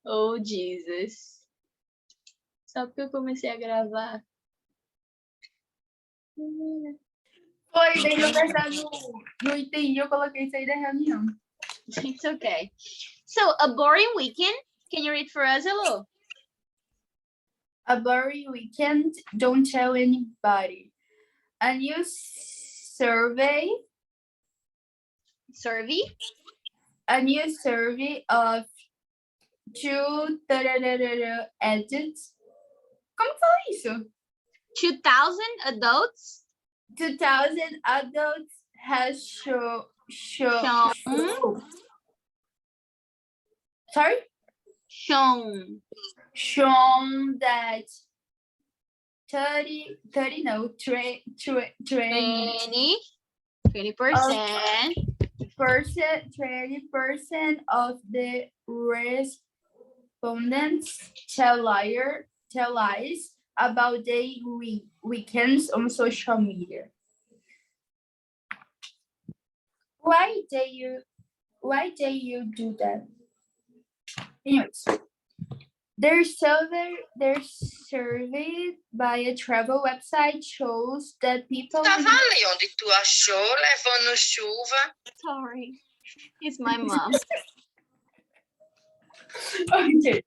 Oh, Jesus. Só porque eu comecei a gravar. Foi, daí no verdade não entendi, eu coloquei isso aí da reunião. It's okay. So, a boring weekend. Can you read for us, hello? A boring weekend, don't tell anybody. A new survey a new survey of 2 adults. Como fala isso? 2,000 adults 2,000 adults has shown that 20% of the respondents tell lies about their weekends on social media. Why do you do that? Anyways, their survey by a travel website shows that people. Tava ali onde tu achou, levando chuva. Sorry, it's my mom. Okay.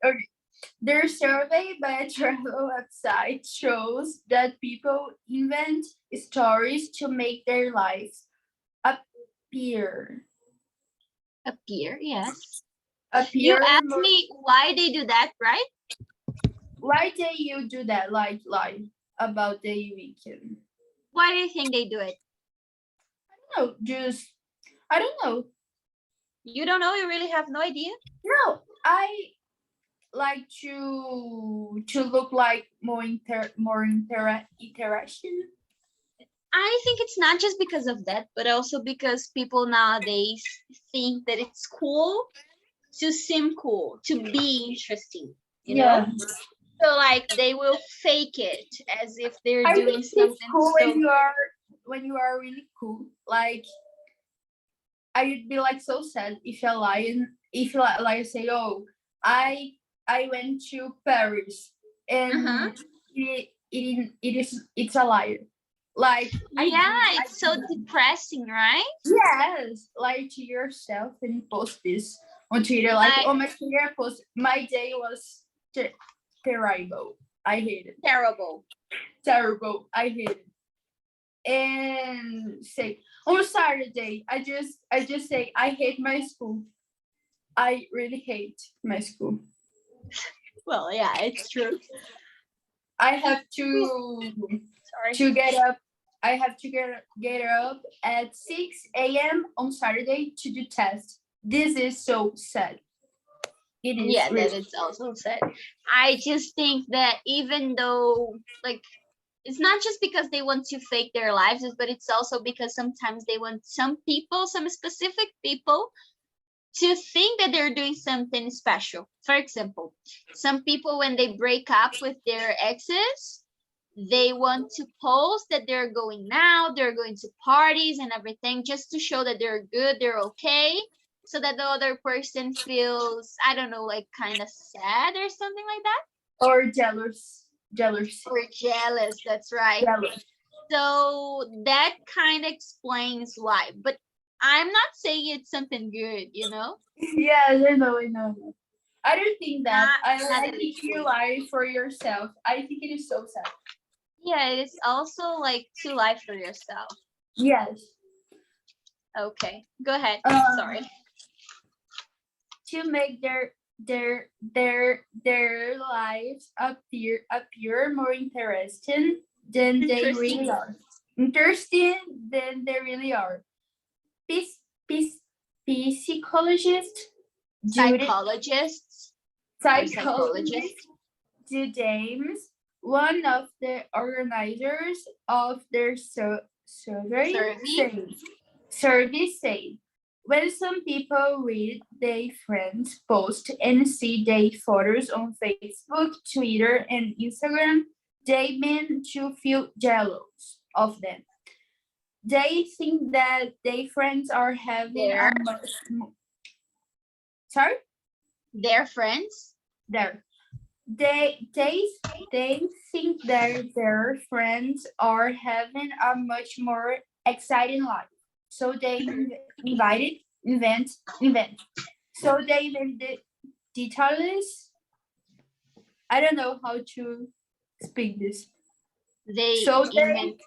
Their survey by a travel website shows that people invent stories to make their lives appear. Yes. Appear. You asked me why they do that, right? Why do you do that? Like lie about the weekend? Why do you think they do it? I don't know. You don't know? You really have no idea? No, I like to look like more interaction. I think it's not just because of that, but also because people nowadays think that it's cool to seem cool, to be interesting, you know? So like they will fake it as if they're doing something cool when you are really cool. Like I would be like so sad if a lion say, oh, I went to Paris and it's a liar. Like it's so depressing, right? Yes, lie to yourself and post this on Twitter. Like oh my Twitter post, my day was terrible. I hate it. Terrible. I hate it. And say on Saturday, I just say I hate my school. I really hate my school. Well, yeah, it's true. I have to get up. I have to get up at 6 a.m. on Saturday to do tests. This is so sad. It is. Yeah, that is also sad. I just think that even though, like, it's not just because they want to fake their lives, but it's also because sometimes they want some specific people, to think that they're doing something special. For example, some people, when they break up with their exes, they want to post that they're going out, they're going to parties and everything, just to show that they're good, they're okay, so that the other person feels, I don't know, like kind of sad or something like that. Or jealous. Or jealous, that's right. Jealous. So that kind of explains why. But I'm not saying it's something good, you know? Yeah, I know. I don't think that. I think you lie for yourself. I think it is so sad. Yeah, it is also like to lie for yourself. Yes. Okay, go ahead. Sorry. To make their lives appear more interesting than they really are. Interesting than they really are. Psychologists James, one of the organizers of their survey said, when some people read their friends' posts and see their photos on Facebook, Twitter, and Instagram, they begin to feel jealous of them. They think that their friends are having a much more... Sorry? Their friends? They think that their friends are having a much more exciting life. So they invent. So they invent the details. I don't know how to speak this. They So invent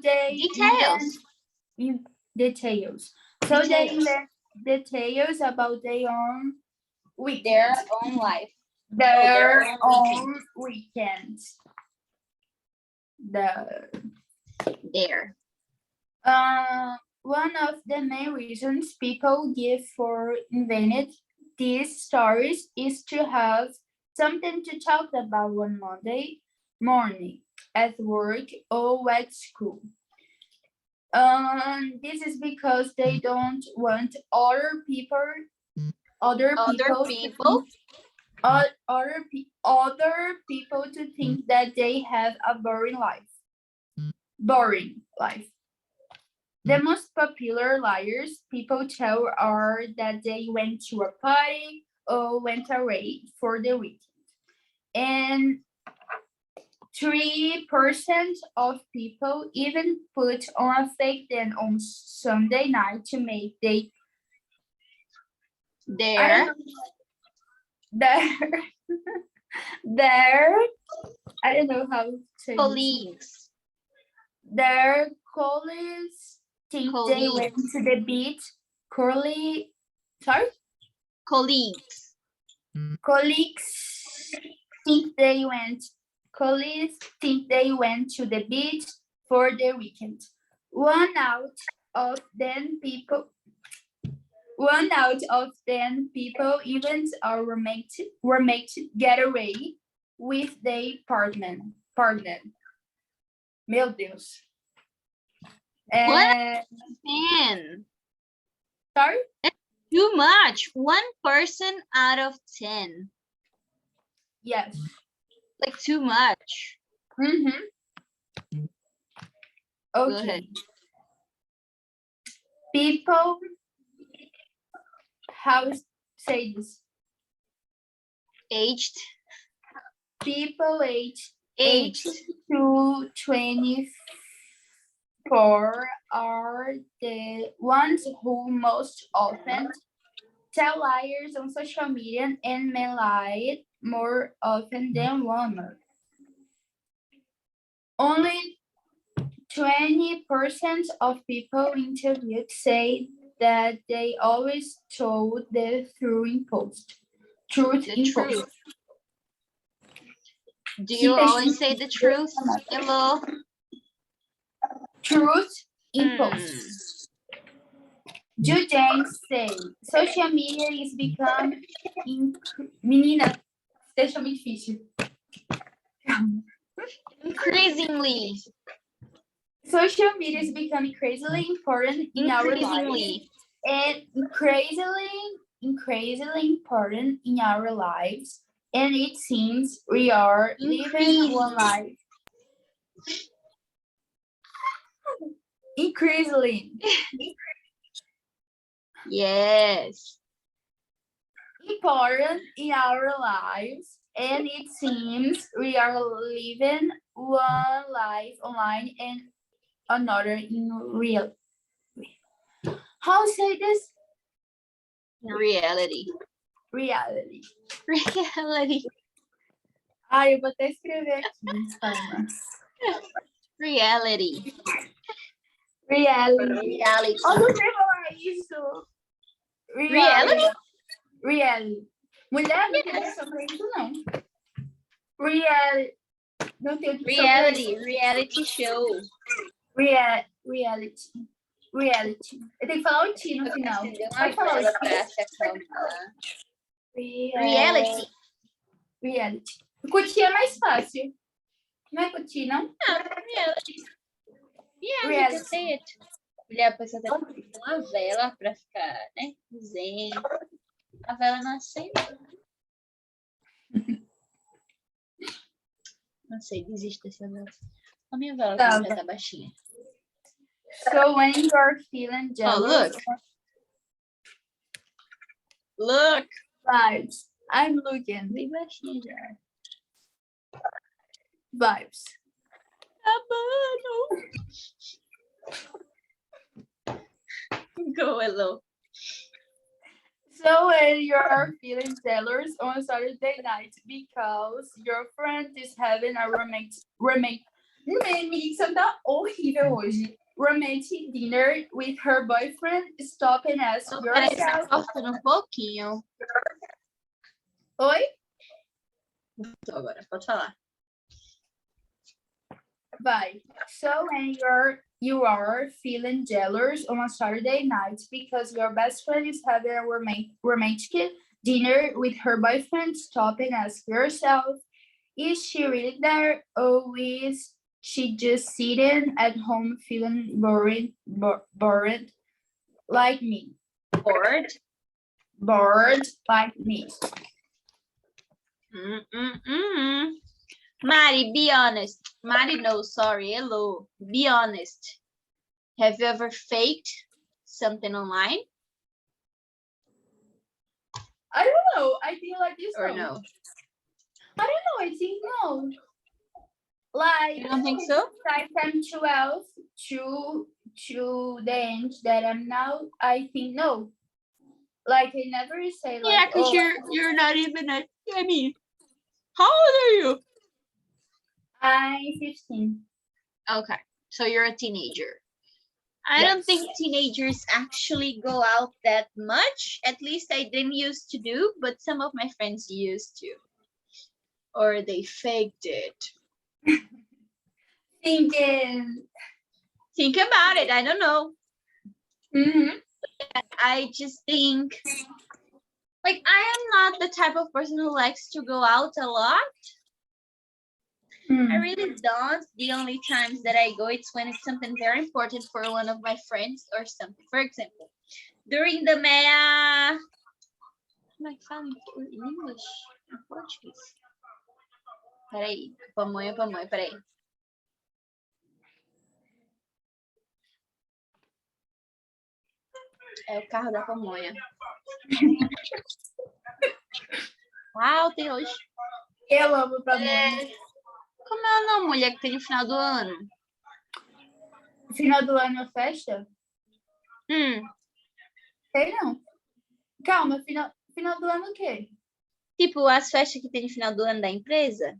they details. invent details. So they Details. invent details about their own Their weekends. own life. Their their own weekends. There. One of the main reasons people give for invented these stories is to have something to talk about on Monday morning at work or at school. This is because they don't want other people Other to people? other people to think that they have a boring life. The most popular liars people tell are that they went to a party or went away for the weekend. And 3% of people even put on a fake then on Sunday night to make they Their their I don't know how to say this. colleagues. Their colleagues think they went to the beach. Colleagues think they went. Colleagues think they went to the beach for the weekend. One out of 10 people even are romantic getaway with their partner. Meu Deus. What? Man. Sorry? Too much. 1 person out of 10. Yes. Like too much. Mm-hmm. Go Okay. ahead. People, how say this? Aged. People aged 18 to 24 are the ones who most often tell liars on social media and men lie more often than women. Only 20% of people interviewed say that they always told the truth in post. Do you always say the truth? Hello? Truth in post. Ju James say, social media is becoming... Menina, deixa muito difícil. Increasingly. Social media is becoming crazily important in our lives. And increasingly important in our lives. And it seems we are living one life. Increasingly. Yes. Important in our lives, and it seems we are living one life online and another in real. How say this? Reality. Reality. Reality. Eu vou até escrever aqui, calma. Reality. Reality. Eu não sei falar isso. Reality. Mulher, não tem opção pra isso, não. Não tem opção pra isso. Reality show. Reality. Eu tenho que falar o T no final. Pode falar o T. Reality. O T é mais fácil. Não é com T, não? Reality. Say it. Mulher, a pessoa tem que ter uma vela pra ficar, né? Zen. A vela não acende. Não sei, desiste dessa vela. A minha vela já tá baixinha. So when you're feeling jealous, Look. Vibes. I'm looking. Bem baixinho já. Vibes. Go hello. So when you're feeling jealous on Saturday night because your friend is having a romantic tá horrível hoje. Romantic dinner with her boyfriend, stop and ask Então, peraí, tá yourself. cortando um pouquinho. Oi? Então, agora, pode falar. Bye. So when you are feeling jealous on a Saturday night because your best friend is having a romantic dinner with her boyfriend, stop and ask yourself, is she really there, or is she just sitting at home feeling bored like me? Bored. Bored like me. Mari, be honest. Mari, no, sorry. Hello. Be honest. Have you ever faked something online I don't know. I think like this. or no? I don't know. I think no. Like, You don't think so? like from 12 to the end that I'm now, I think no. Like I never say like, Yeah, because oh, you're not even a, I mean, how old are you? I'm 15. Okay, so you're a teenager. I don't think teenagers actually go out that much. At least I didn't used to do, but some of my friends used to. Or they faked it. Thinking. Think about it. I don't know. Mm-hmm. I just think, like, I am not the type of person who likes to go out a lot. I really don't. The only times that I go, it's when it's something very important for one of my friends or something. For example, during the MEA, como é que fala in English? In Portuguese. Peraí, pamonha, peraí. É o carro da pamonha. Uau, tem hoje. Eu amo pamonha. Como é o nome, mulher, que tem no final do ano? Final do ano é festa? Sei não. Calma, final do ano o quê? Tipo, as festas que tem no final do ano da empresa?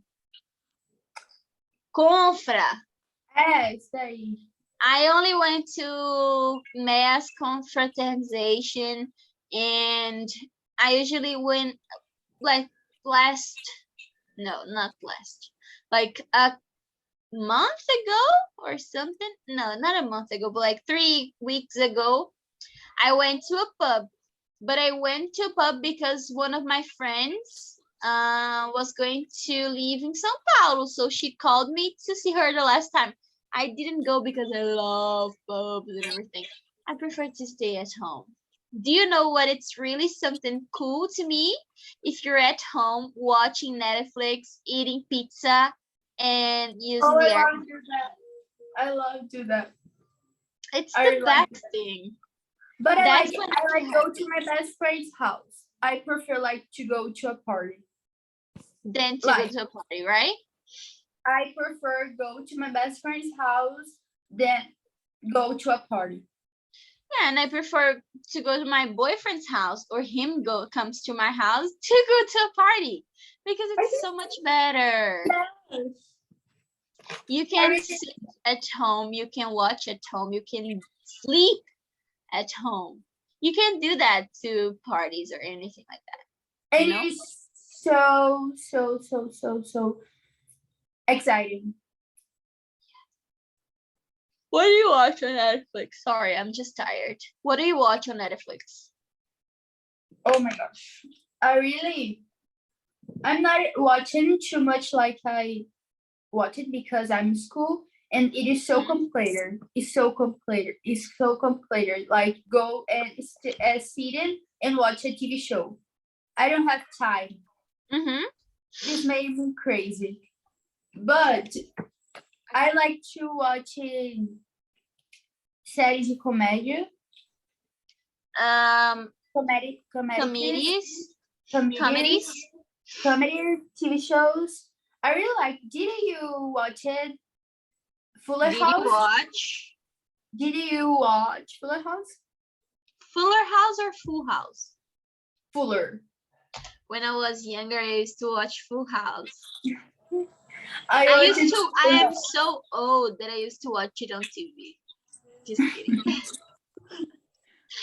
Confra. É, isso aí. I only went to MEA's confraternization, and I usually went like like a month ago or something. No, not a month ago, but like 3 weeks ago, I went to a pub. But I went to a pub because one of my friends was going to live in São Paulo, so she called me to see her the last time. I didn't go because I love pubs and everything. I prefer to stay at home. Do you know what? It's really something cool to me if you're at home watching Netflix, eating pizza, and using the air. I love to do that. It's the best thing. But I like go to my best friend's house. I prefer like to go to a party. Than to go to a party, right? I prefer go to my best friend's house than go to a party. Yeah, and I prefer to go to my boyfriend's house or him comes to my house to go to a party because it's so much better. Yes. You can sit at home, you can watch at home, you can sleep at home. You can't do that to parties or anything like that. And it's so exciting. What do you watch on Netflix? Sorry, I'm just tired. What do you watch on Netflix? Oh my gosh. I'm not watching too much like I watch it because I'm in school and it is so complicated. It's so complicated. Like go and sit in and watch a TV show. I don't have time. This made me crazy. But I like to watch séries de comédia. Comedies. comedies, Comedies. comedy TV shows. I really like. Did you watch it? Fuller Did you House? watch Did you watch Fuller House? Fuller House or Full House? Fuller. When I was younger, I used to watch Full House. I I watched used it. to. I am so old that I used to watch it on TV. Just kidding.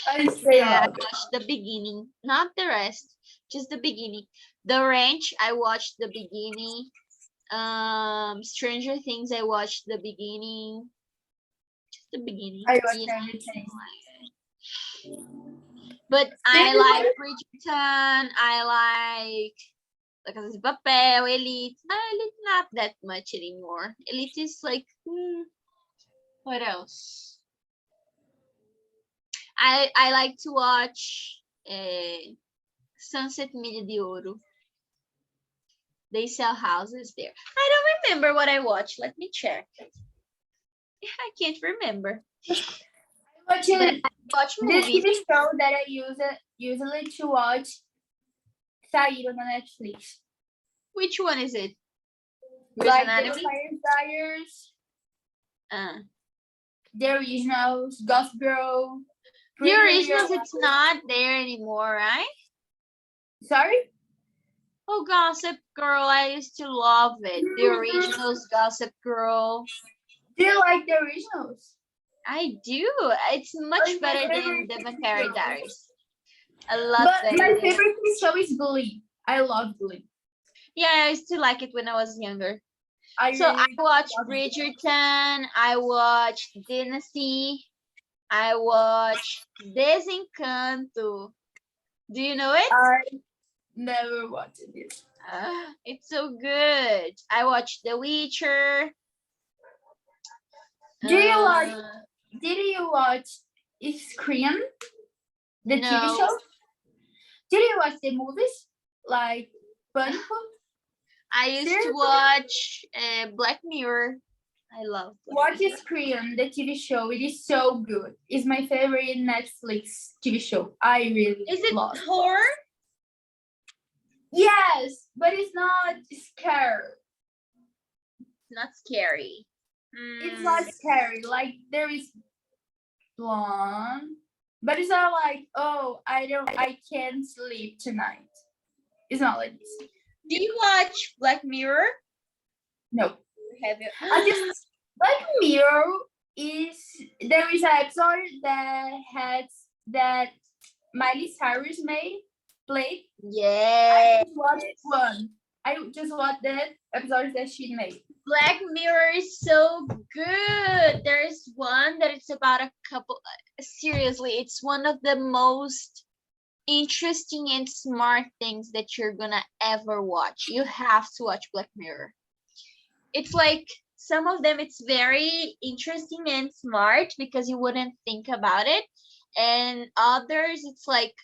I stay Yeah, I up. watched the beginning, not the rest, just the beginning. The Ranch, I watched the beginning. Stranger Things, I watched the beginning. Just the beginning. I watched Yeah. everything. But I Did you like Bridgerton. I like La Casa de Papel, Elite. Elite, not that much anymore. Elite is like, what else? I like to watch Sunset Milha de Ouro. They sell houses there. I don't remember what I watched. Let me check. I can't remember. watch But it? I watch The movies. TV show that I usually to watch saiu na Netflix. Which one is it? Grey's Like the Anatomy? Vampire Diaries, Uh, the originals, Gossip Girl. the Pretty originals, Little- it's not there anymore, right? Sorry? Oh, Gossip Girl, I used to love it. The originals, Gossip Girl. Do you like the originals? I do. It's much What's my better than favorite the TV Vampire show? Diaries. A lot But better. my than- favorite TV show is Glee. I love Glee. Yeah, I used to like it when I was younger. I So I really watched love it. Bridgerton. I watched Dynasty. I watched Desencanto. Do you know it? I never watched it. It's so good. I watched The Witcher. Do you like? Uh, Did you watch Scream, the TV No. show? Did you watch the movies like Pânico? I used to Seriously? watch Black Mirror. I love Black Watch Mirror. Scream, the TV show. It is so good. It's my favorite Netflix TV show. I really Is it love. horror? Yes, but it's not scary. It's not scary. It's not scary. Like there is blood, but it's not like, oh, I can't sleep tonight. It's not like this. Do you watch Black Mirror? No. Have you? I just Black Mirror there is an episode that Miley Cyrus played. Yeah. I just watched one. I just watched that episode that she made. Black Mirror is so good. There's one that it's about a couple. Seriously, it's one of the most interesting and smart things that you're gonna ever watch. You have to watch Black Mirror. It's like some of them, it's very interesting and smart because you wouldn't think about it, and others, it's like,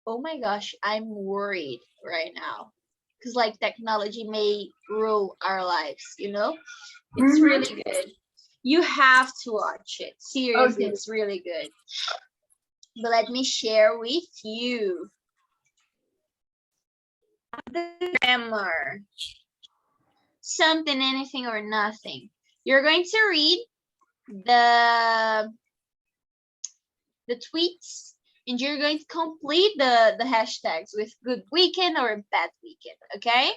oh my gosh, I'm worried right now because like technology may rule our lives, you know. It's Mhm. really good. You have to watch it. Seriously, Okay. it's really good. But let me share with you the grammar. Something, anything, or nothing. You're going to read the tweets, and you're going to complete the hashtags with good weekend or bad weekend, okay?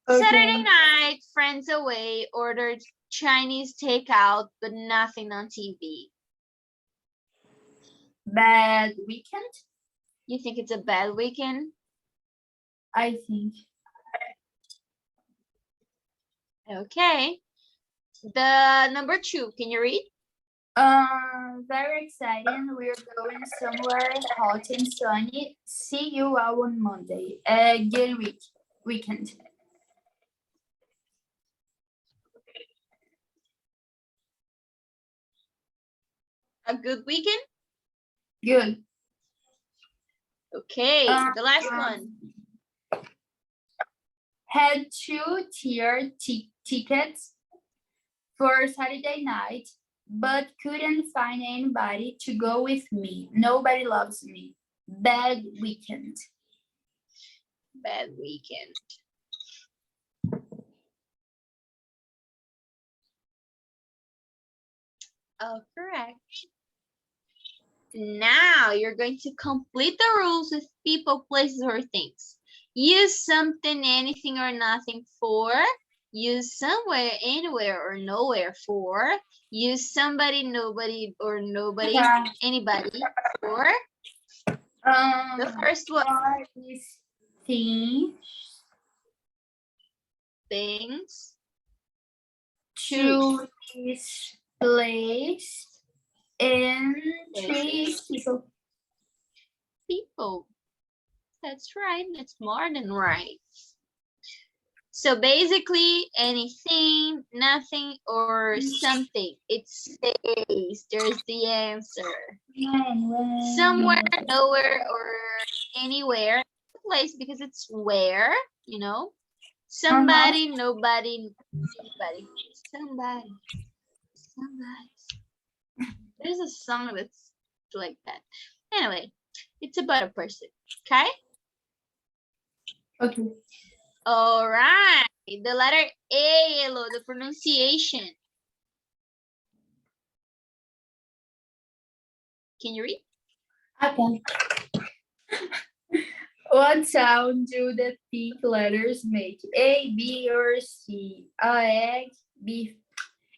Saturday night, friends away, ordered Chinese takeout, but nothing on TV. Bad weekend, You think it's a bad weekend? I think. Okay. The number 2, can you read? Very exciting. We're going somewhere hot and sunny. See you all on Monday. Good weekend. A good weekend? Good. Okay, the last one. Had 2-tier tickets for Saturday night, but couldn't find anybody to go with me. Nobody loves me. Bad weekend. Bad weekend. Oh, correct. Now you're going to complete the rules with people, places, or things. Use something, anything, or nothing for. Use somewhere, anywhere, or nowhere for. Use somebody, nobody, or nobody, Yeah. anybody for. The first one. What is things? Things. Two is place. And three people. People. That's right. That's more than right. So basically, anything, nothing, or something. It says there's the answer. Somewhere, nowhere, or anywhere. Place because it's where, you know. Somebody, nobody, anybody. Somebody. There's a song that's like that. Anyway, it's about a person. Okay? Okay. All right. The letter A, Elo, the pronunciation. Can you read? Okay. What sound do the pink letters make? A, B, or C? A egg, B,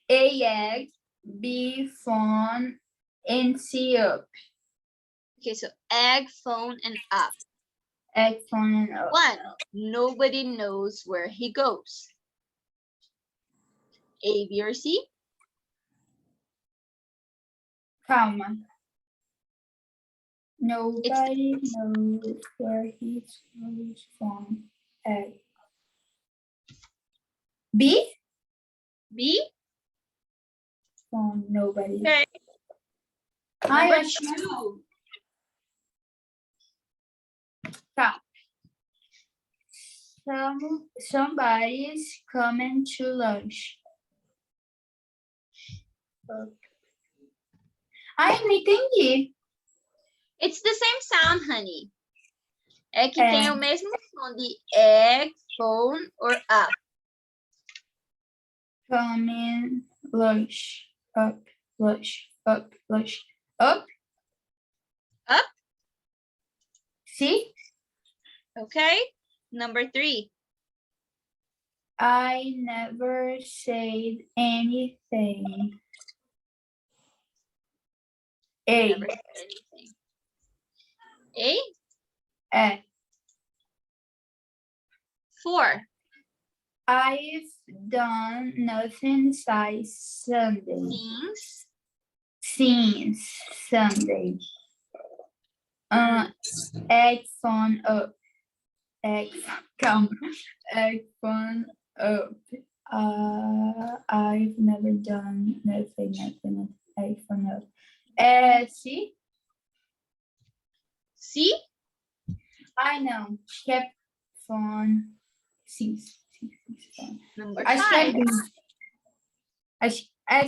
A egg, B phone, and C up. Okay, so egg, phone, and up. Egg, phone, and up. 1. Nobody knows where he goes. A, B, or C? Calma. Nobody knows where he goes from. Egg. B? B? Phone, nobody. Okay. I Number asked 2. Tá. Somebody's coming to lunch. Ai, não entendi. It's the same sound, honey. É que tem o mesmo som de egg, phone, or up. Coming, lunch, up, lunch, up, lunch, up. Up. See? Okay. Number 3. I never said anything. A. Never said anything. A? 4. I've done nothing since Sunday. Since Sunday. Egg phone up. Egg phone up. I've never done nothing. Egg phone up. See? See? I know. Kept phone. See. Number 5.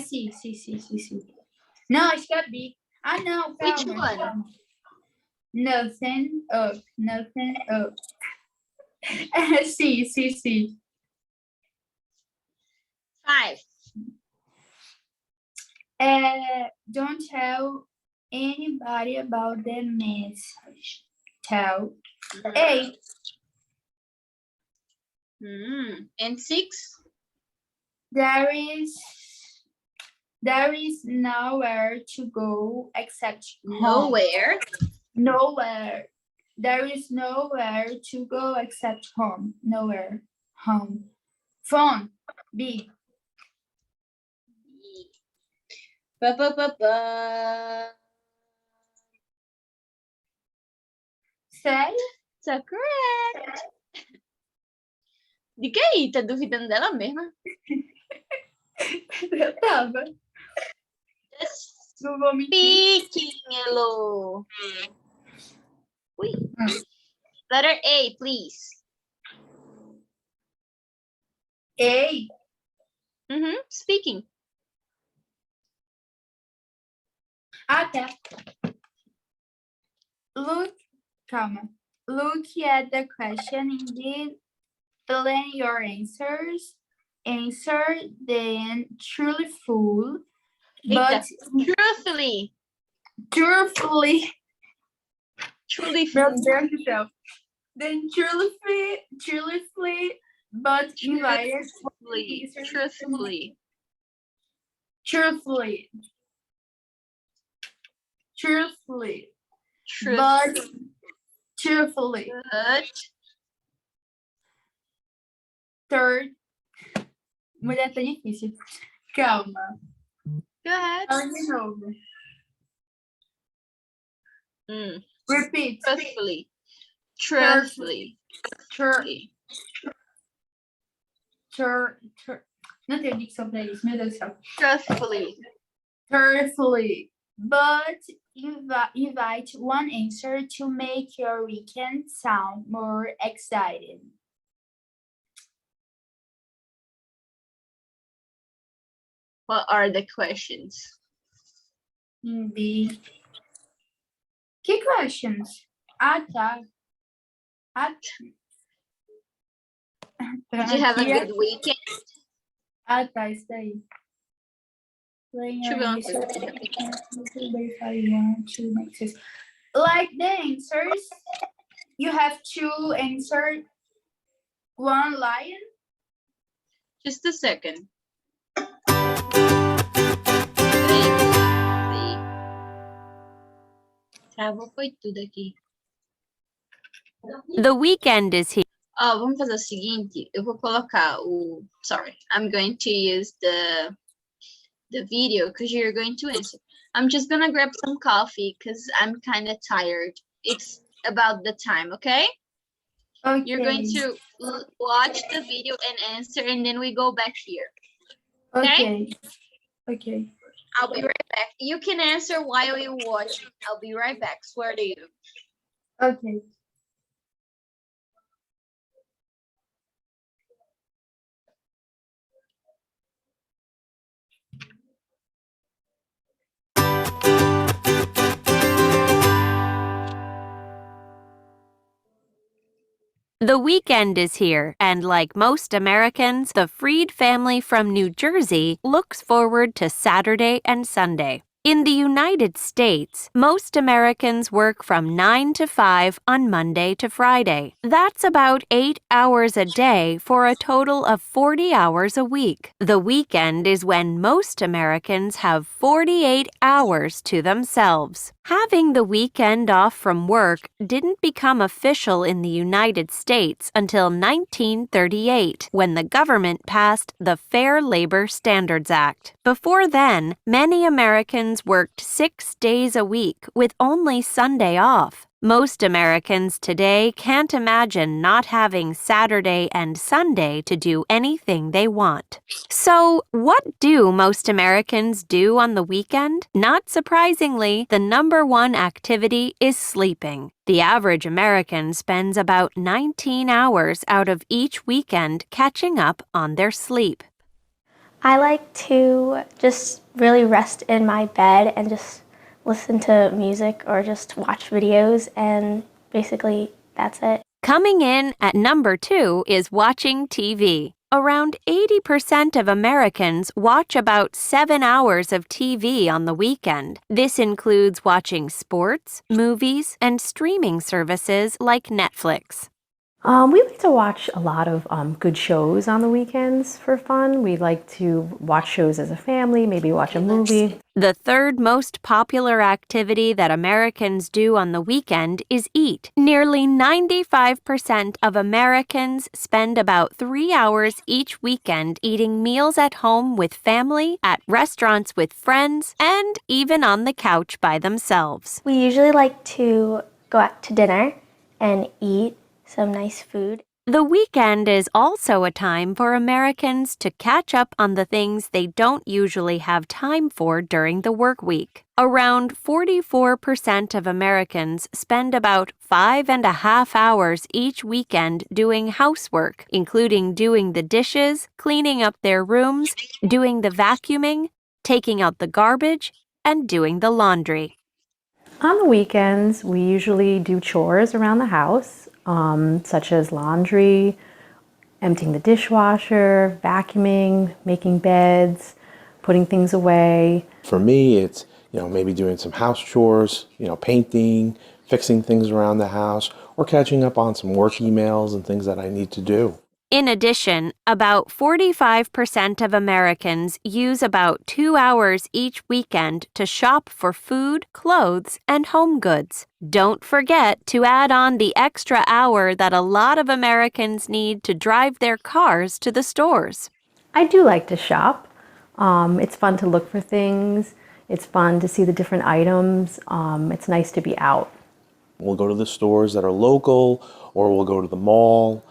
See. No, acho que é B. Ah, não, calma. Which one? Calma. Nothing up. See. 5. Don't tell anybody about the message. Tell. A. And 6. There is nowhere to go except home. Nowhere. There is nowhere to go except home. Nowhere. Home. Phone. B. Sério? So correct. Diga aí, tá duvidando dela mesma? Eu tava. Não vou mentir. Speaking, Elo. Ui. Letter A, please. A. Speaking. Ah, tá. Look Calma. Look at the question indeed. Fill in your answers. Answer then truthful, but Truthfully. truthfully. Truly. Meu Deus do céu. Then truthfully, but invited. Truthfully. Truthfully. Truthfully. But truthfully. But Third. Mulher, tá difícil. Calma. go ahead. Fala de novo. Repeat. Truthfully. Truthfully. Não tenho dicção pra isso, meu Deus do céu. Truthfully. Truthfully. But invite one answer to make your weekend sound more exciting. What are the questions? B. Que questions? Ah, tá. Did you have a good weekend? Ah, tá, isso daí. Deixa eu ver uma coisa. Like the answers, you have to answer one line. Just a second. Travou foi tudo aqui. The weekend is here. Vamos fazer o seguinte, eu vou colocar o... Sorry, I'm going to use the video because you're going to answer. I'm just gonna grab some coffee because I'm kind of tired. It's about the time, okay? Okay. You're going to watch the video and answer, and then we go back here. Okay. Okay. I'll be right back. You can answer while you watch. I'll be right back. Swear to you. Okay. The weekend is here, and like most Americans, the Freed family from New Jersey looks forward to Saturday and Sunday. In the United States, most Americans work from 9 to 5 on Monday to Friday. That's about 8 hours a day for a total of 40 hours a week. The weekend is when most Americans have 48 hours to themselves. Having the weekend off from work didn't become official in the United States until 1938, when the government passed the Fair Labor Standards Act. Before then, many Americans worked 6 days a week with only Sunday off. Most Americans today can't imagine not having Saturday and Sunday to do anything they want. So, what do most Americans do on the weekend? Not surprisingly, the number one activity is sleeping. The average American spends about 19 hours out of each weekend catching up on their sleep. I like to just really rest in my bed and just listen to music or just watch videos, and basically that's it. Coming in at number 2 is watching TV. Around 80% of Americans watch about 7 hours of TV on the weekend. This includes watching sports, movies, and streaming services like Netflix. We like to watch a lot of good shows on the weekends for fun. We like to watch shows as a family, maybe watch a movie. The third most popular activity that Americans do on the weekend is eat. Nearly 95% of Americans spend about 3 hours each weekend eating meals at home with family, at restaurants with friends, and even on the couch by themselves. We usually like to go out to dinner and eat some nice food. The weekend is also a time for Americans to catch up on the things they don't usually have time for during the work week. Around 44% of Americans spend about 5.5 hours each weekend doing housework, including doing the dishes, cleaning up their rooms, doing the vacuuming, taking out the garbage, and doing the laundry. On the weekends, we usually do chores around the house, such as laundry, emptying the dishwasher, vacuuming, making beds, putting things away. For me, it's, maybe doing some house chores, painting, fixing things around the house, or catching up on some work emails and things that I need to do. In addition, about 45% of Americans use about 2 hours each weekend to shop for food, clothes, and home goods. Don't forget to add on the extra hour that a lot of Americans need to drive their cars to the stores. I do like to shop. It's fun to look for things. It's fun to see the different items. It's nice to be out. We'll go to the stores that are local, or we'll go to the mall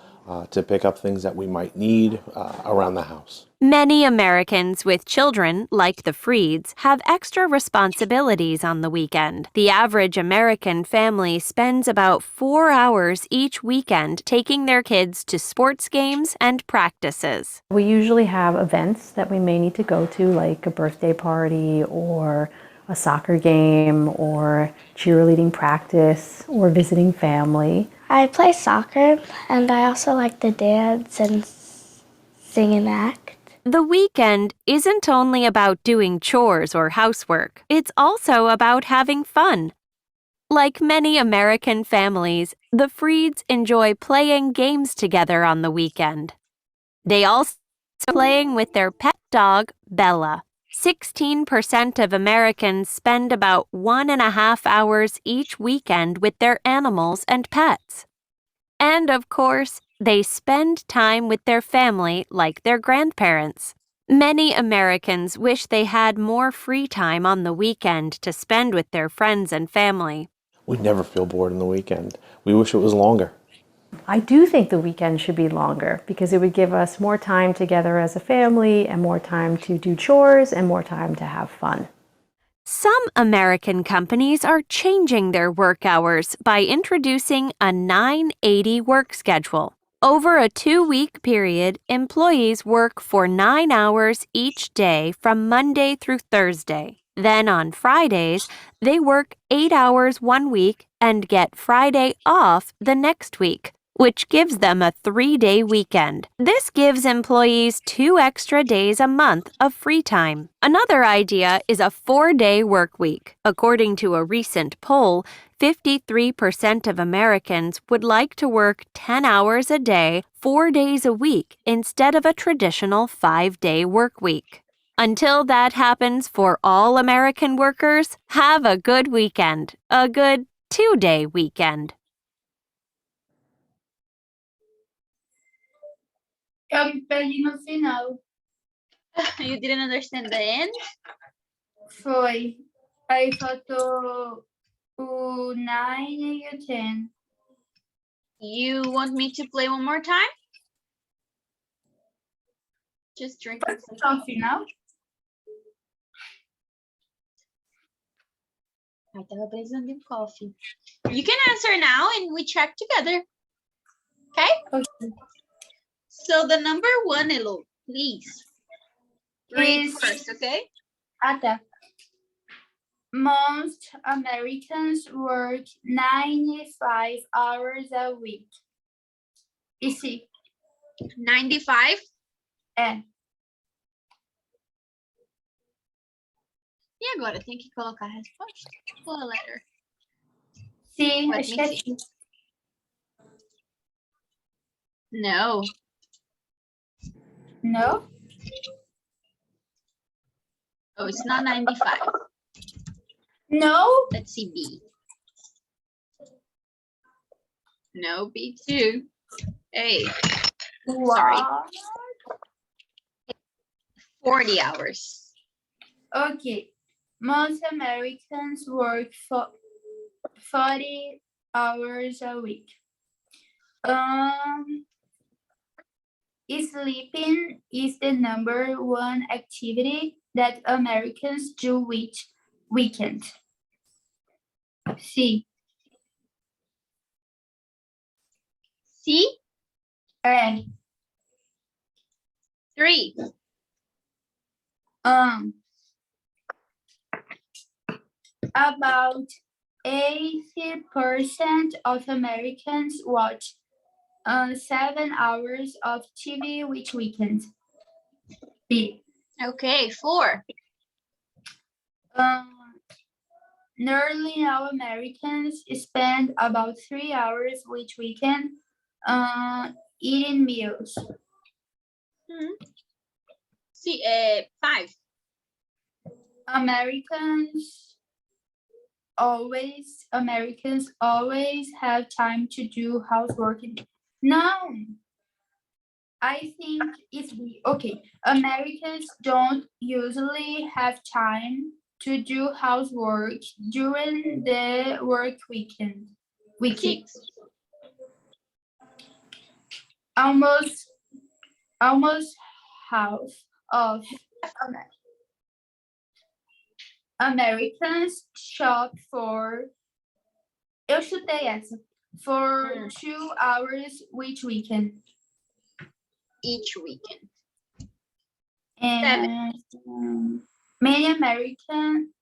to pick up things that we might need around the house. Many Americans with children, like the Freeds, have extra responsibilities on the weekend. The average American family spends about 4 hours each weekend taking their kids to sports games and practices. We usually have events that we may need to go to, like a birthday party or a soccer game or cheerleading practice or visiting family. I play soccer, and I also like to dance and sing and act. The weekend isn't only about doing chores or housework, it's also about having fun. Like many American families, the Freeds enjoy playing games together on the weekend. They also playing with their pet dog, Bella. 16% of Americans spend about 1.5 hours each weekend with their animals and pets. And of course, they spend time with their family like their grandparents. Many Americans wish they had more free time on the weekend to spend with their friends and family. We never feel bored on the weekend. We wish it was longer. I do think the weekend should be longer because it would give us more time together as a family and more time to do chores and more time to have fun. Some American companies are changing their work hours by introducing a 9/80 work schedule. Over a 2-week period, employees work for 9 hours each day from Monday through Thursday. Then on Fridays, they work 8 hours one week and get Friday off the next week, which gives them a 3-day weekend. This gives employees 2 extra days a month of free time. Another idea is a 4-day work week. According to a recent poll, 53% of Americans would like to work 10 hours a day, 4 days a week, instead of a traditional 5-day work week. Until that happens for all American workers, have a good weekend, a good 2-day weekend. Eu me perdi no final. You didn't understand the end? Foi. Aí faltou o 9 e o 10. You want me to play one more time? Just drink some. Só o final? I tava precisando de coffee. You can answer now and we check together. Okay? Okay. So the number 1, Elo, please. Read Is- first, okay? Ah, tá. Most Americans work 95 hours a week. E se 95. é E agora? Tem que colocar a resposta ou a letter? se, Let acho me que é see. se. No. No? Oh, it's not 95. No? Let's see B. No, B2. A. Sorry. Wow. 40 hours. Okay. Most Americans work for 40 hours a week. Sleeping is the number 1 activity that Americans do each weekend. C. C. É. 3. About 80% of Americans watch 7 hours of TV each weekend. B. Okay, 4. Nearly all Americans spend about 3 hours each weekend eating meals. See, 5. Americans always have time to do housework. No, I think it's okay. Americans don't usually have time to do housework during the work weekend. 6. Almost half of Americans shop for. Eu chutei essa. For 2 hours each weekend. Each weekend. And many American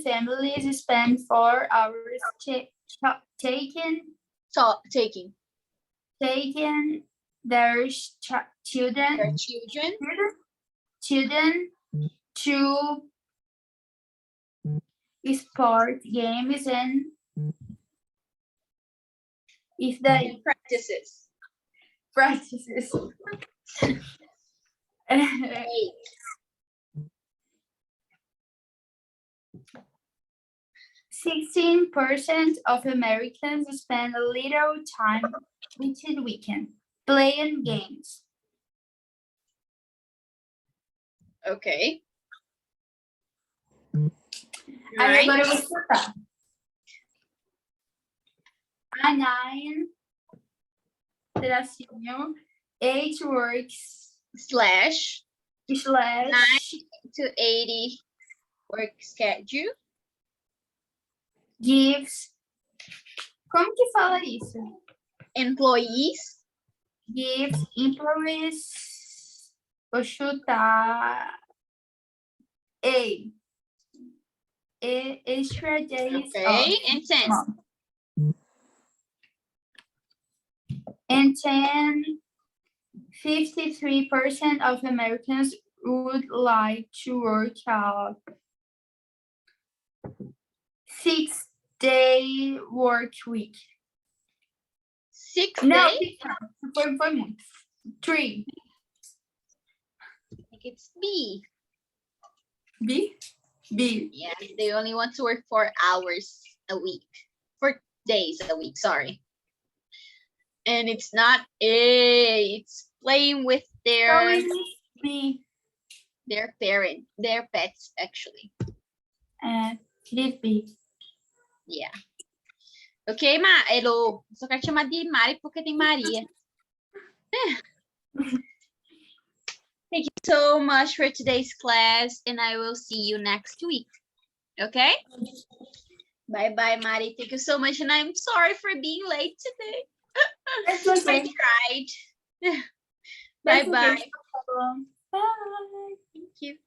families spend 4 hours taking their children to sport games and if they practices. 8. 16% of Americans spend a little time each weekend playing games. Okay. Aí Right. agora eu vou explicar. A 9, tracinho, 8 works Slash slash to 80 work schedule. gives. Como que fala isso? Employees. Gives employees. Vou chutar. Extra days Okay. off. And 10. And 53% of Americans would like to work out 6-day work week. 6 No, days? foi muito. 3. I think it's B. B? B. Yeah, they only want to work 4 hours a week. 4 days a week, sorry. And it's not A, it's playing with their B. their pets actually. It is B. Yeah. Ok, Elo, só quero te chamar de Mari porque tem Maria. Thank you so much for today's class, and I will see you next week. Okay? Bye-bye, Mari. Thank you so much, and I'm sorry for being late today. That's okay. I tried. That's Bye-bye. okay. Bye. Thank you.